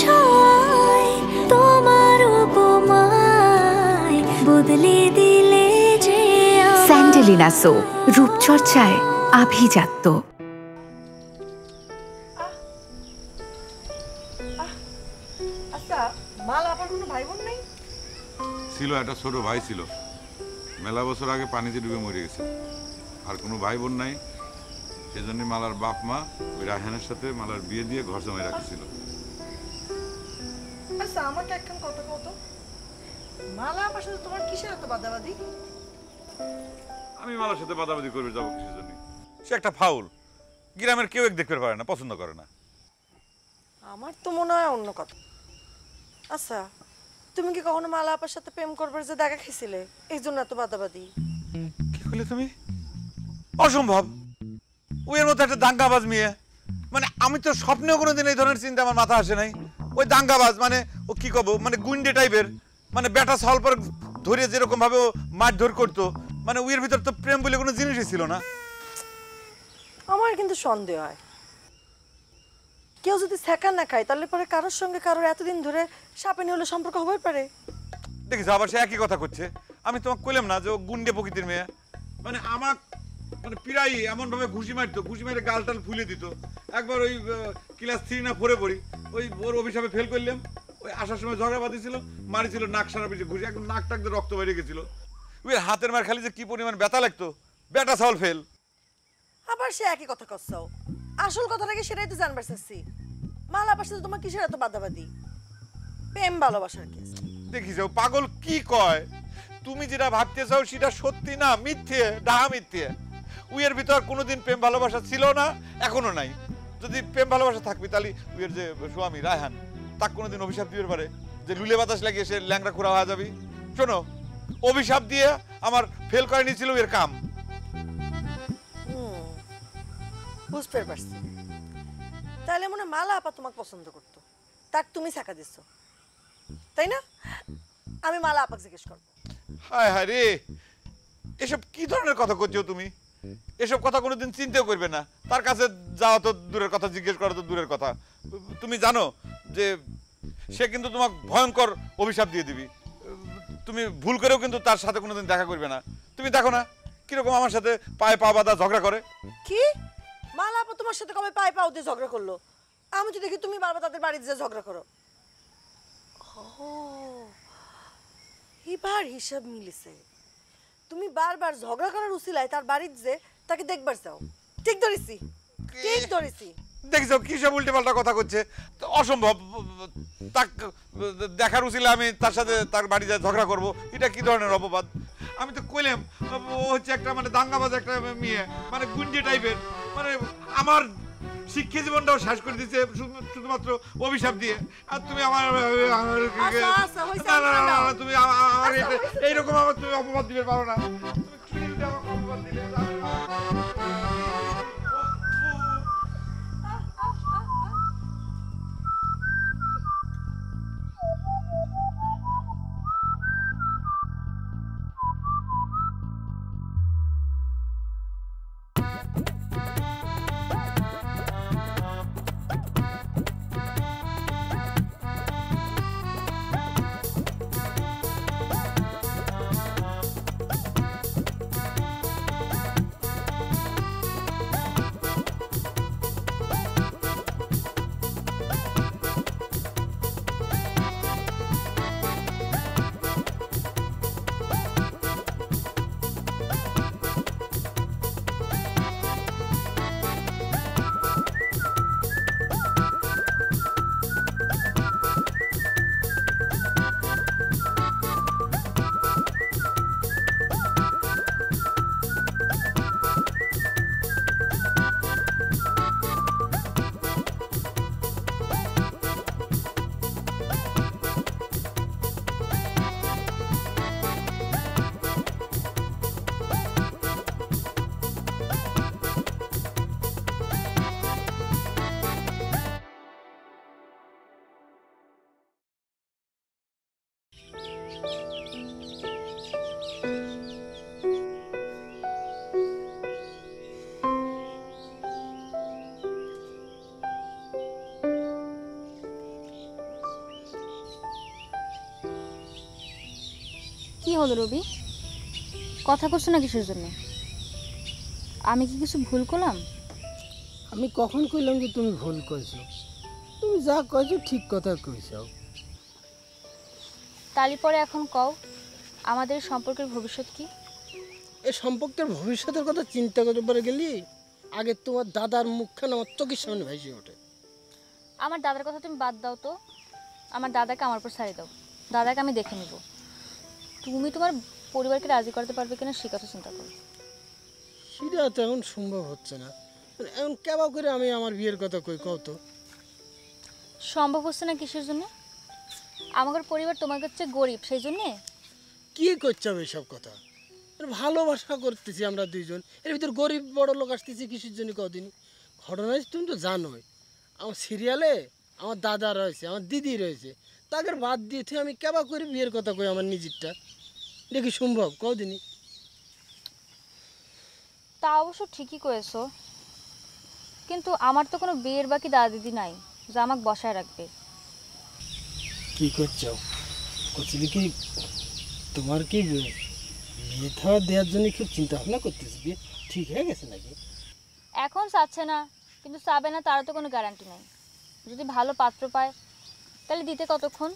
ছোঁয়ায় তোমার উপমায় বদলে দিলে যে স্যান্ডেলিনা সো, রূপচর্চায় আভিজাত্য। আচ্ছা, মাল আপার কোনো ভাই বোন নেই? ছিল, একটা ছোট ভাই ছিল, মেলা বছর আগে পানিতে ডুবে মরে গেছে। আর কোনো ভাই বোন নাই, সেজন্য মালার বাপ মা ওই রায়হানের সাথে মালার বিয়ে দিয়ে ঘর জমায় রাখছিল। আচ্ছা, আমাকে একখান কথা কও তো, মালা আপার সাথে তোমার কিসের এত বাদাবাদি? আমি মালার সাথে বাদাবাদি করবে যাবো কিসের জন্য? সে একটা ফাউল, গ্রামের কেউ এক দেখতে পারে না, পছন্দ করে না। আমার তো মনে হয় অন্য কথা। আচ্ছা, তুমি কি কখনো মালা আপার সাথে প্রেম করবার যে দেখা খেয়েছিলে, এই জন্য এত বাদাবাদি? কি করলে তুমি? অসম্ভব, ওই মতো একটা দাঙ্গাবাজ মেয়ে, মানে আমি তো স্বপ্নেও কোনোদিন এই ধরনের চিন্তা আমার মাথা আসে নাই। ওই দাঙ্গাবাজ মানে ও কি কব, মানে গুন্ডে টাইপের, মানে বেটা সলপার ধরে যেরকম ভাবে ও মারধর করতো, মানে ওর ভিতর তো প্রেম বলে কোনো জিনিসই ছিল না। আমার কিন্তু সন্দেহ হয়, কেউ যদি সেকা না খায় তাহলে পরে কারোর সঙ্গে কারোর এতদিন ধরে সাপেনি হলে সম্পর্ক হতে পারে। দেখিস আবার সে একই কথা করছে। আমি তোমাকে কইলাম না যে ও গুন্ডে প্রকৃতির মেয়ে, মানে আমার মানে প্রায় এমন ভাবে ঘুষি মারতো, ঘুষি মেরে গাল টাল ফুলে দিত। একবার ওই ক্লাস 3 না 4 পড়ি, ওই ওর অভিশাপে ফেল করলাম, ওই আসার সময় ঝগড়া বাঁধিছিল, মারিছিল নাক সারা পিছিয়ে ঘুষি, একদম নাক টাক দিয়ে রক্ত বেরিয়ে গেছিল। ওই হাতের মার খালি যে কি পরিমাণ ব্যথা লাগতো, বেটা সাল ফেল। আবার সে একই কথা করছাও, আসল কথাটা কি সেটাই তো জানবার চাচ্ছি। মালা আপার সাথে তোমার কিসের এত বাদাবাদি? প্রেম ভালোবাসার কেস। দেখি যাও পাগল কি কয়, তুমি যেটা ভাবতে চাও সেটা সত্যি না, মিথ্যে, ডাহা মিথ্যে। উইয়ের ভিতর কোনোদিন প্রেম ভালোবাসা ছিল না, এখনো নাই। যদি প্রেম ভালোবাসা থাকবি তাহলে উইয়ের যে স্বামী রায়হান, তাকে কোনোদিন অভিশাপ দিতে পারে যে লুলে বাতাস লাগিয়ে সে ল্যাংড়া খোড়া হয়ে যাবি? শোনো, অভিশাপ দিয়ে আমার ফেল করে নিয়েছিল এর কাম। বুঝতে পারছি, তাহলে মনে মালা আপা তোমাকে পছন্দ করতো, তাক তুমি ছাকা দিচ্ছ, তাই না? আমি মালা আপাকে জিজ্ঞেস করবো। হায় হায় রে, এসব কি ধরনের কথা করছো তুমি? এসব কথা কোনোদিন চিন্তাও করবে না। তার কাছে যাওয়া তো দূরের কথা, জিজ্ঞেস করা তো দূরের কথা। তুমি জানো যে সে কিন্তু তোমাকে ভয়ঙ্কর অভিশাপ দিয়ে দিবি। তুমি ভুল করেও কিন্তু তার সাথে কোনোদিন দেখা করবে না। তুমি দেখো না কিরকম আমার সাথে পায়ে পা বাঁধা ঝগড়া করে। কি মালা আপা তোমার সাথে কবে পায়ে পাও দিয়ে ঝগড়া করলো? আমি তো দেখি তুমি বারবার তাদের বাড়িতে যে ঝগড়া করো। এবার হিসাব মিলিছে, তুমি বারবার ঝগড়া করার উছিলায় তার বাড়িতে যে তাকে দেখবার চাও। ঠিক ধরেছি, ঠিক ধরেছি। দেখছো কি সব উল্টে পাল্টা কথা করছে, অসম্ভব। তাকে দেখার উচিলে আমি তার সাথে তার বাড়ি যায় ঝগড়া করবো, এটা কি ধরনের অপবাদ? আমি তো কইলাম ও হচ্ছে একটা মানে দাঙ্গাবাজ একটা মেয়ে, মানে গুন্ডি টাইপের, মানে আমার শিক্ষা জীবনটাও শেষ করে দিচ্ছে শুধুমাত্র অভিশাপ দিয়ে। আর তুমি আমার তুমি আমার এইরকম আমার তুমি অপবাদ দিতে পারো না। তুমি কি আমাকে অপবাদ দিলে? কি হলো রবি, কথা করছো না কিসের জন্য? আমি কি কিছু ভুল করলাম? আমি কখন কইলাম যে তুমি ভুল কইছো? তুমি যা কইছো ঠিক কথা কইছো। তালি পরে এখন কও, আমাদের সম্পর্কের ভবিষ্যৎ কি? এই সম্পর্কের ভবিষ্যতের কথা চিন্তা করতে পারে গেলি আগে তোমার দাদার মুখখান আমার চোখের সামনে ভেসে ওঠে। আমার দাদার কথা তুমি বাদ দাও তো, আমার দাদাকে আমার উপর ছাড়িয়ে দাও। দাদাকে আমি দেখে নিব। তুমি তোমার পরিবারকে রাজি করতে পারবে কিনা সে কথা চিন্তা করো। সেটা তো এখন সম্ভব হচ্ছে না। এখন কেবা করে আমি আমার বিয়ের কথা কই কও তো? সম্ভব হচ্ছে না কিসের জন্য? আমার পরিবার তোমার কাছে গরিব, সেই জন্যে। কি করছে আমি এসব কথা? ভালোবাসা করতেছি আমরা দুইজন, এর ভিতর গরিব বড় লোক আসতেছি কিসের জন্য কদিন? ঘটনা তুমি তো জানোই, আমার সিরিয়ালে আমার দাদা রয়েছে, আমার দিদি রয়েছে, তাদের বাদ দিয়ে তুই আমি কেবা করে বিয়ের কথা কই আমার নিজেরটা? এটা কি সম্ভব কদিনই? তা অবশ্য ঠিকই কয়েছো, কিন্তু আমার তো কোনো বিয়ের বাকি দাদা দিদি নাই যা আমাকে বসায় রাখবে। কি করছো? করছিলি কি তোমার কি বিয়ে থাওয়া দেওয়ার জন্য খুব চিন্তা ভাবনা করতেছি? বিয়ে ঠিক হয়ে গেছে নাকি? এখন চাচ্ছে না, কিন্তু চাবে না তারও তো কোনো গ্যারান্টি নাই। যদি ভালো পাত্র পায় তাহলে দিতে কতক্ষণ?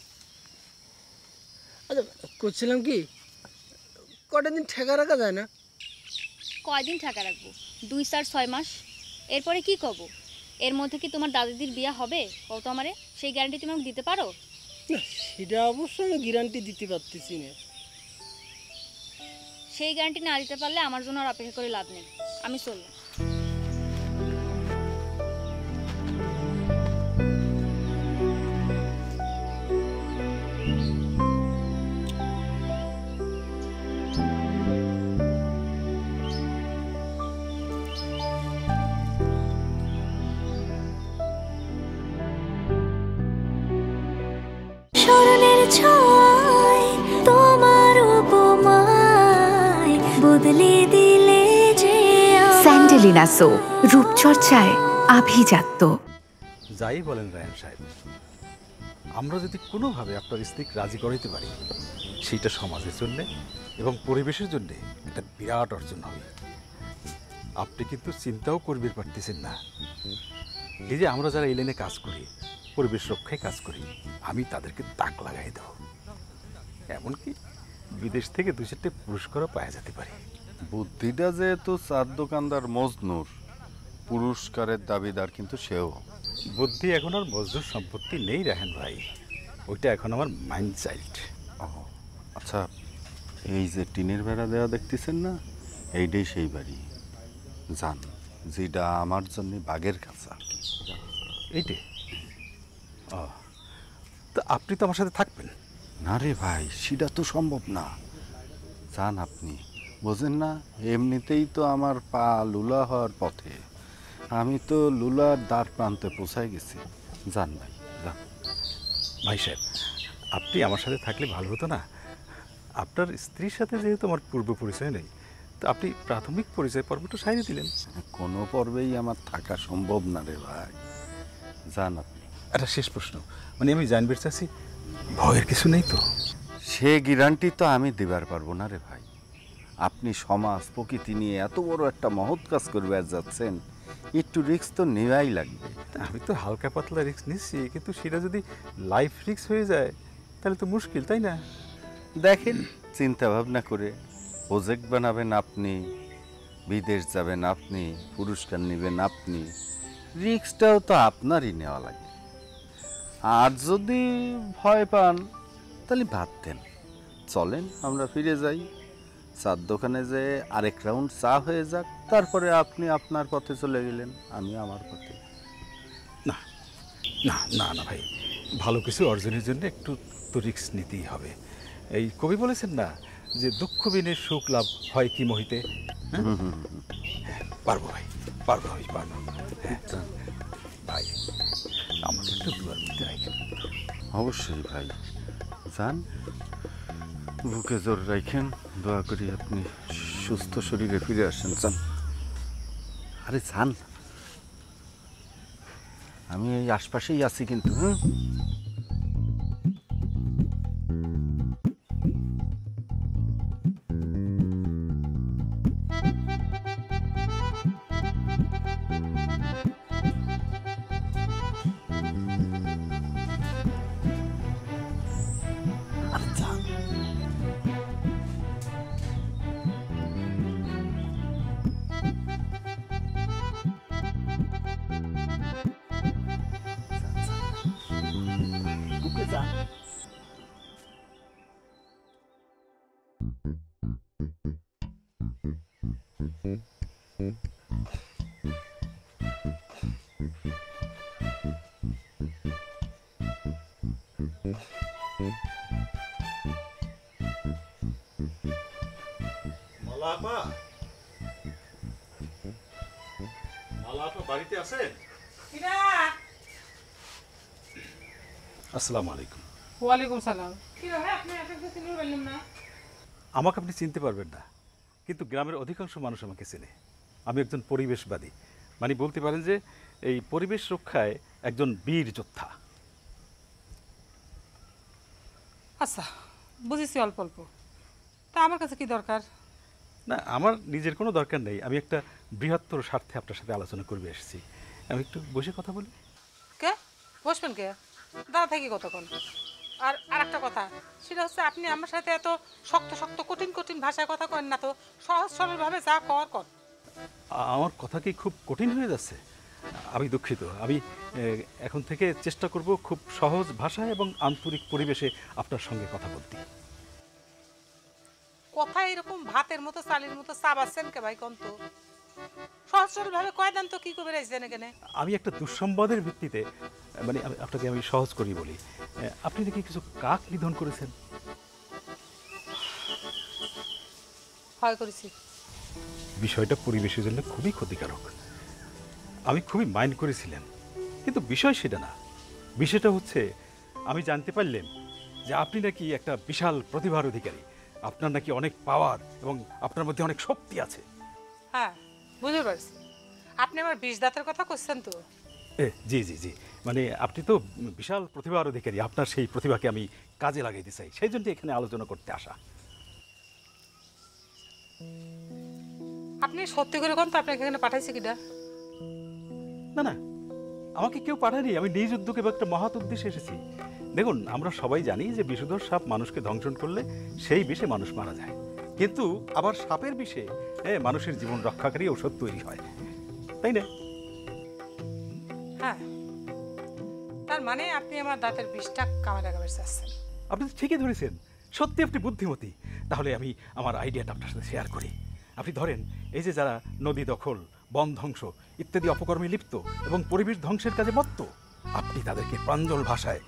আচ্ছা করছিলাম কি কটা দিন ঠেকা রাখা যায় না? কয়দিন টাকা রাখবো? 2-4-6 মাস। এরপরে কি কব? এর মধ্যে কি তোমার দাদিদির বিয়ে হবে? কত আমারে সেই গ্যারান্টি তুমি আমাকে দিতে পারো? না সেটা অবশ্য আমি গ্যারান্টি দিতে পারতেছি না। সেই গ্যারান্টি না দিতে পারলে আমার জন্য আর অপেক্ষা করে লাভ নেই, আমি চললাম। স্মরণের ছোঁয়ায় তোমার উপমায় বদলে দিলে যে স্যান্ডেলিনা সো, রূপচর্চায় আভিজাত্য। যাই বলেন রায়হান সাহেব, আমরা যদি কোনোভাবে আপনার স্ত্রীকে রাজি করাইতে পারি, সেইটা সমাজের জন্য এবং পরিবেশের জন্য একটা বিরাট অর্জন হবে। আপনি কিন্তু চিন্তাও করবে পারতেছেন না, এই যে আমরা যারা এই লাইনে কাজ করি, পরিবেশ রক্ষায় কাজ করি, আমি তাদেরকে তাক লাগাই দেব। এমনকি বিদেশ থেকে 2-4টে পুরস্কারও পাওয়া যেতে পারে। বুদ্ধিটা যেহেতু চার দোকানদার মজনুর, পুরস্কারের দাবিদার কিন্তু সেও। বুদ্ধি এখন আর মজদুর সম্পত্তি নেই রায়হান ভাই, ওইটা এখন আমার মাইন্ড চাইল্ড। ও আচ্ছা, এই যে টিনের বেড়া দেওয়া দেখতেছেন না, এইটাই সেই বাড়ি। জান, যেটা আমার জন্য বাঘের কাছে আর কি। এইটে? ও, তা আপনি তো আমার সাথে থাকবেন? না রে ভাই, সেটা তো সম্ভব না। জান আপনি বোঝেন না, এমনিতেই তো আমার পা লুলা হওয়ার পথে। আমি তো লুলার দ্বার প্রান্তে পৌঁছায় গেছি। যান ভাই যান। ভাই সাহেব, আপনি আমার সাথে থাকলে ভালো হতো না? আপনার স্ত্রীর সাথে যেহেতু আমার পূর্ব পরিচয় নেই, তো আপনি প্রাথমিক পরিচয় পর্বটা সারিয়ে দিলেন। কোনো পর্বেই আমার থাকা সম্ভব না রে ভাই। যান আপনি। একটা শেষ প্রশ্ন, মানে আমি জানতে চাচ্ছি, ভয়ের কিছু নেই তো? সে গ্যারান্টি তো আমি দিবার পারবো না রে ভাই। আপনি সমাজ প্রকৃতি নিয়ে এত বড় একটা মহৎ কাজ করবে যাচ্ছেন, একটু রিস্ক তো নেওয়াই লাগবে। আমি তো হালকা পাতলা রিস্ক নিচ্ছি, কিন্তু সেটা যদি লাইফ রিস্ক হয়ে যায় তাহলে তো মুশকিল, তাই না? দেখেন চিন্তা ভাবনা করে প্রজেক্ট বানাবেন আপনি, বিদেশ যাবেন আপনি, পুরস্কার নেবেন আপনি, রিস্কটাও তো আপনারই নেওয়া লাগে। আর যদি ভয় পান তাহলে বাদ দেন, চলেন আমরা ফিরে যাই। চার দোকানে যে আরেক রাউন্ড চা হয়ে যাক, তারপরে আপনি আপনার পথে চলে গেলেন, আমি আমার পথে। না না না না ভাই, ভালো কিছু অর্জনের জন্য একটু তো রিস্ক নিতেই হবে। এই কবি বলেছেন না যে দুঃখ বিনে সুখ লাভ হয় কি মহিতে? পারবো ভাই, পারবো ভাই, পারবো। ভাই আমাকে একটু দুয়ার মধ্যে রাখেন। অবশ্যই ভাই, যান, বুকে জোর রাখেন, দোয়া করি আপনি সুস্থ শরীরে ফিরে আসেন। যান, আরে যান, আমি এই আশপাশেই আছি কিন্তু। হ্যাঁ মালা আপা, মালা আপা বাড়িতে আছেন? আসসালামু আলাইকুম। ওয়ালাইকুম সালাম। কি রে আপনি এতক্ষণ চিনতে পারলেন না? আমাকে আপনি চিনতে পারবেন না, কিন্তু গ্রামের অধিকাংশ মানুষ আমাকে চেনে। আমি একজন পরিবেশবাদী, মানে বলতে পারেন যে এই পরিবেশ রক্ষায় একজন বীর যোদ্ধা। আচ্ছা, বুঝেছি অল্প অল্প। তা আমার কাছে কি দরকার? না, আমার নিজের কোনো দরকার নেই। আমি একটা বৃহত্তর স্বার্থে আপনার সাথে আলোচনা করবে এসেছি। আমি একটু বসে কথা বলি। কে বসবেন? কে দাঁড়া থাকি কতক্ষণ? আর আরেকটা কথা, সেটা হচ্ছে আপনি আমার সাথে এত শক্ত শক্ত কঠিন কঠিন ভাষায় কথা করেন না তো, সহজ সরলভাবে যা কর কর। আমার কথা কি খুব কঠিন হয়ে যাচ্ছে? আমি দুঃখিত। আমি এখন থেকে চেষ্টা করব খুব সহজ ভাষায় এবং আন্তরিক পরিবেশে আপনার সঙ্গে কথা বলতে। কথা এরকম ভাতের মতো চালের মতো চাবাচ্ছেন কে ভাই? কন্ত সহজ সরলভাবে কয় দেন তো, কি করবে রাখছেন এখানে? আমি একটা দুঃসংবাদের ভিত্তিতে, মানে আপনাকে আমি সহজ করি বলি। আপনি নাকি কিছু কাক নিধন করেছেন? হয় করেছি। বিষয়টা পরিবেশের জন্য খুবই ক্ষতিকারক। আমি খুবই মাইন্ড করেছিলাম, কিন্তু বিষয় সেটা না। বিষয়টা হচ্ছে আমি জানতে পারলাম যে আপনি নাকি একটা বিশাল প্রতিভার অধিকারী। আপনার নাকি অনেক পাওয়ার এবং আপনার মধ্যে অনেক শক্তি আছে। হ্যাঁ, বুঝতে পারছি। আপনি আমার বিষ দাঁতের কথা করছেন তো? জি জি জি, মানে আপনি তো বিশাল প্রতিভার অধিকারী। আপনার সেই প্রতিভাকে আমি কাজে লাগাইতে চাই, সেই জন্য এখানে আলোচনা করতে আসা। আপনি সত্যি করে কোন তো আপনাকে এখানে পাঠাইছে কিনা? না না, আমাকে কেউ পাঠায়নি। আমি নিজ উদ্যোগে বা একটা মহৎ উদ্দেশ্যে এসেছি। দেখুন, আমরা সবাই জানি যে বিষধর সাপ মানুষকে ধ্বংসন করলে সেই বিষে মানুষ মারা যায়, কিন্তু আবার সাপের বিষে মানুষের জীবন রক্ষাকারী ঔষধ তৈরি হয়, তাই না? হ্যাঁ, তার মানে আপনি আমার দাঁতের বিষটা কামড়ে লাগাবার চাচ্ছেন? আপনি তো ঠিকই ধরেছেন, সত্যি আপনি বুদ্ধিমতী। তাহলে আমি আমার আইডিয়াটা আপনার সাথে শেয়ার করি। আপনি ধরেন, এই যে যারা নদী দখল, বন ধ্বংস ইত্যাদি অপকর্মে লিপ্ত এবং পরিবেশ ধ্বংসের কাজে মত্ত, আপনি তাদেরকে প্রাঞ্জল ভাষায়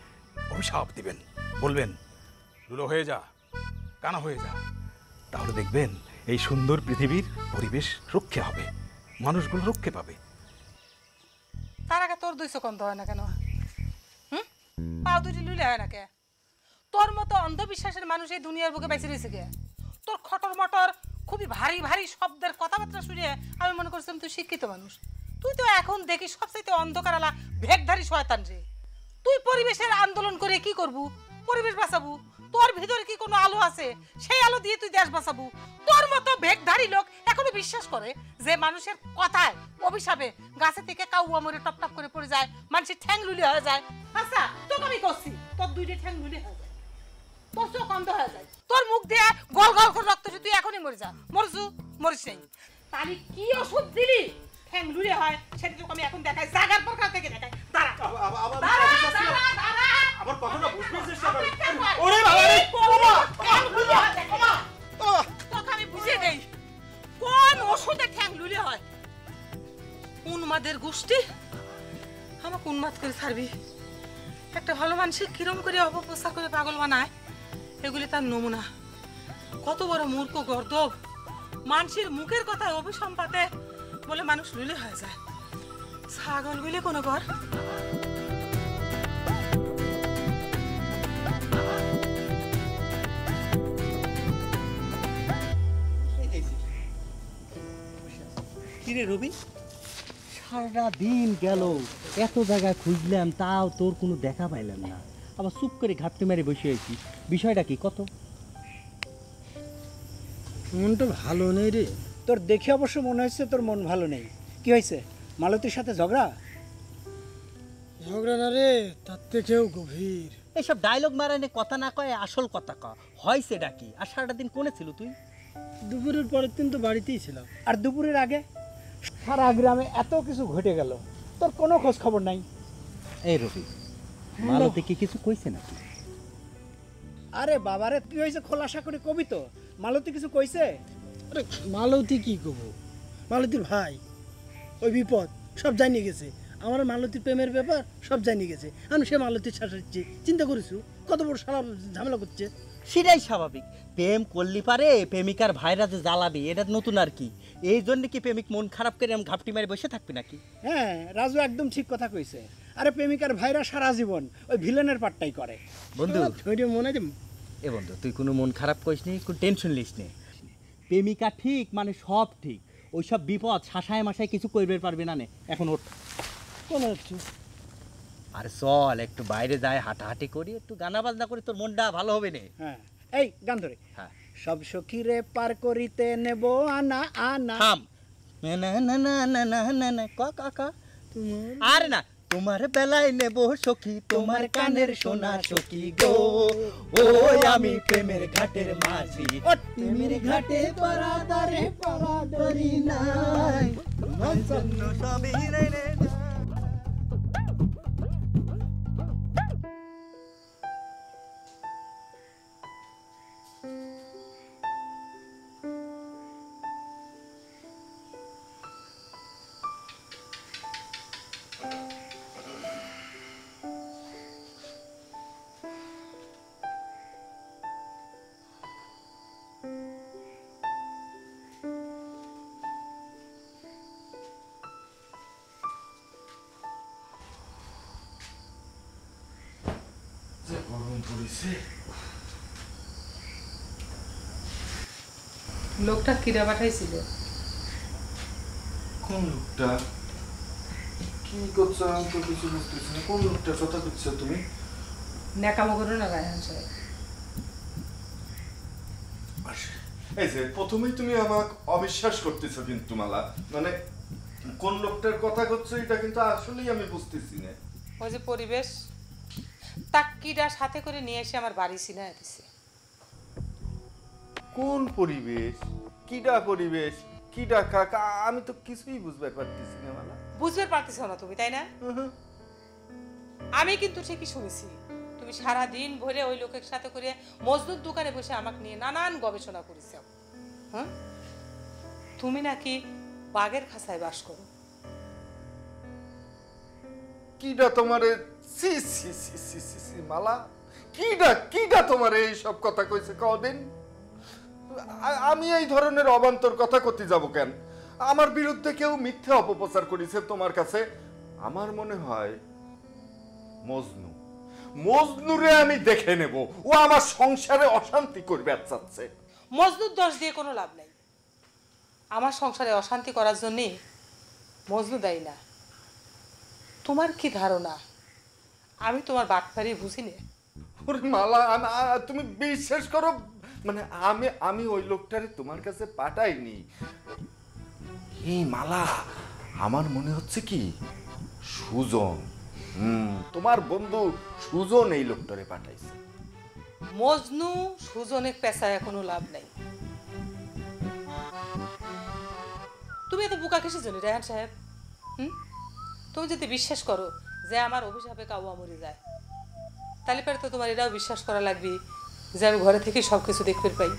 অভিশাপ দিবেন। বলবেন, লুলো হয়ে যা, কানা হয়ে যা। তাহলে দেখবেন এই সুন্দর পৃথিবীর পরিবেশ রক্ষে হবে, মানুষগুলো রক্ষে পাবে। তার আগে তোর 200 কন্ত হয় না কেন? পাও দুটি লুলে হয় না কে? তোর মতো অন্ধবিশ্বাসের মানুষ এই দুনিয়ার বুকে বেঁচে রয়েছে কে? তোর খটর মটর খুবই ভারী ভারী শব্দের কথাবার্তা শুনে আমি মনে করছিলাম তুই শিক্ষিত মানুষ। তুই তো এখন দেখি সবচাইতে অন্ধকারালা ভেকধারী শয়তান রে। তুই পরিবেশের আন্দোলন করে কি করবু? পরিবেশ বাঁচাবু? তোর ভিতরে কি কোনো আলো আছে? সেই আলো দিয়ে তুই দেশ বাঁচাবু? তোর মতো ভেকধারী লোক এখনো বিশ্বাস করে যে মানুষের কথায় অভিশাপে গাছে থেকে কাউয়া মরে টপ টপ করে পড়ে যায়, মানুষের ঠ্যাং লুলি হয়ে যায়। আচ্ছা, তোকে আমি করছি, তোর 2টা ঠ্যাং লুলি হয়ে যায়, তোর চোখ অন্ধ হয়ে যায়, তোর মুখ দিয়ে গল গল করে রক্ত, তুই এখনই মরে যা। মরছু? মরিস নাই। তাহলে কি ওষুধ দিলি ঠ্যাং লুলি হয় সেটা তোকে আমি এখন দেখাই, জাগার প্রকার থেকে দেখাই। দাঁড়া আমার কথাটা বুঝতে চেষ্টা করেন। ওরে বাবা রে, তোকে আমি বুঝিয়ে দেই কোন ওষুধে ঠ্যাং লুলি হয়। উন্মাদের গোষ্ঠী আমাকে উন্মাদ করে ছাড়বি। একটা ভালো মানুষের কিরম করে অপপ্রচার করে পাগল বানায়, এগুলি তার নমুনা। কত বড় মূর্খ গর্দব, মানুষের মুখের কথা অভিসম্পাতে বলে মানুষ লুলে হয়ে যায়। ছাগলগুলি কোনো ঘর। কিরে রবি, সারা দিন গেল, এত জায়গায় খুঁজলাম, তাও তোর কোনো দেখা পাইলাম না। আবার চুপ করে ঘাপটি মারি বসে আছি। বিষয়টা কি কত? মনটা ভালো নেই রে। তোর দেখে অবশ্য মনে হচ্ছে তোর মন ভালো নেই। কি হয়েছে? মালতীর সাথে ঝগড়া? ঝগড়া না রে, তার থেকেও গভীর। এইসব ডায়লগ মারানে কথা না কয়, আসল কথা ক। হয়েছে ডাকি। আর সারাটা দিন কোনে ছিল তুই? দুপুরের পরের দিন তো বাড়িতেই ছিলাম। আর দুপুরের আগে? সারা গ্রামে এত কিছু ঘটে গেল, তোর কোনো খোঁজ খবর নাই। এই রবি, মালতী কি কিছু কইছে নাকি? আরে বাবারে, তুই হয়েছে খোলাসা করে কবি তো। মালতী কিছু কইছে? আরে মালতী কি কব, মালতীর ভাই ওই বিপদ সব জানিয়ে গেছে, আমার মালতীর প্রেমের ব্যাপার সব জানিয়ে গেছে। আমি সে মালতীর শাসাচ্ছি, চিন্তা করেছু কত বড় সারা ঝামেলা করছে। সেটাই স্বাভাবিক, প্রেম করলি পারে প্রেমিকার ভাইরা যে জ্বালাবে এটা নতুন আর কি। এই জন্য কি প্রেমিক মন খারাপ করে আমি ঘাপটি মারি বসে থাকবি নাকি? হ্যাঁ, রাজু একদম ঠিক কথা কইছে। আরে প্রেমিকার ভাইরা সারা জীবন ওই ভিলেনের পার্টটাই করে। বন্ধু মনে এ বন্ধু, তুই কোনো মন খারাপ করিস নি, কোনো টেনশন লিস নে। প্রেমিকা ঠিক মানে সব ঠিক, ওই সব বিপদ শাসায় মাসায় কিছু করবে পারবে না নে। এখন ওঠ, কোনে যাচ্ছ? আরে চল একটু বাইরে যাই, হাঁটাহাঁটি করি, একটু গানা বাজনা করি, তোর মনটা ভালো হবে নে। হ্যাঁ, এই গান ধরে। হ্যাঁ, সব সখীরে পার করিতে নেব আনা আনা। থাম, না না না না না না না না ক কাকা, আরে না, তোমার বেলায় নেব সখী তোমার কানের সোনা সখী গো, ও আমি প্রেমের ঘাটের মাঝি, প্রেমের ঘাটে পারাদারে পারাদারি নাই, তোমার জন্য সবই রে রে। লোকটা কিরা পাঠাইছিল? কোন লোকটা? কি করছো? আমি তো কিছু বুঝতেছি না। কোন লোকটার কথা করছো তুমি? ন্যাকামো করো না রায়হান সাহেব। এই যে প্রথমেই তুমি আমাকে অবিশ্বাস করতেছো কিন্তু মালা, মানে কোন লোকটার কথা করছো এটা কিন্তু আসলেই আমি বুঝতেছি না। ওই যে পরিবেশ, তাকিরা সাথে করে নিয়ে এসে আমার বাড়ি সিনায় দিছে। কোন পরিবেশ? কিডা পরিবেশ? কিডা কাকা? আমি তো কিছুই বুঝতে পারতেছি না মালা। বুঝতে পারতেছ না তুমি, তাই না? আমি কিন্তু ঠিকই শুনেছি, তুমি সারা দিন ভরে ওই লোকের সাথে করে মজদুর দোকানে বসে আমাকে নিয়ে নানান গবেষণা করেছ। হ্যাঁ, তুমি নাকি বাঘের খাঁচায় বাস করো। কিডা তোমারে সি সি সি সি সি সি মালা, কিডা কিডা তোমারে এই সব কথা কইছে কদিন? আমি এই ধরনের অবান্তর কথা করতে যাব কেন? আমার বিরুদ্ধে কেউ মিথ্যে অপপ্রচার করেছে তোমার কাছে। আমার মনে হয় মজনু, মজনুরে আমি দেখে নেব, ও আমার সংসারে অশান্তি করবে চাচ্ছে। মজনুর দোষ দিয়ে কোনো লাভ নাই। আমার সংসারে অশান্তি করার জন্যে মজনু দায়ী না। তোমার কি ধারণা আমি তোমার বাটপারি বুঝি না? ওরে মালা, তুমি বিশ্বাস করো, মানে আমি ওই লোকটারে তোমার কাছে পাঠাইনি। এই মালা, আমার মনে হচ্ছে কি সুজন, তোমার বন্ধু সুজন এই লোকটারে পাঠাইছে। মজনু সুজনের পেশায় কোনো লাভ নাই। তুমি এত বোকা কিসের জন্য রায়হান সাহেব? তুমি যদি বিশ্বাস করো যে আমার অভিশাপে কাউয়া মরে যায়, তাহলে পরে তো তোমার এটাও বিশ্বাস করা লাগবে যে আমি ঘরে থেকে সবকিছু দেখতে পাই।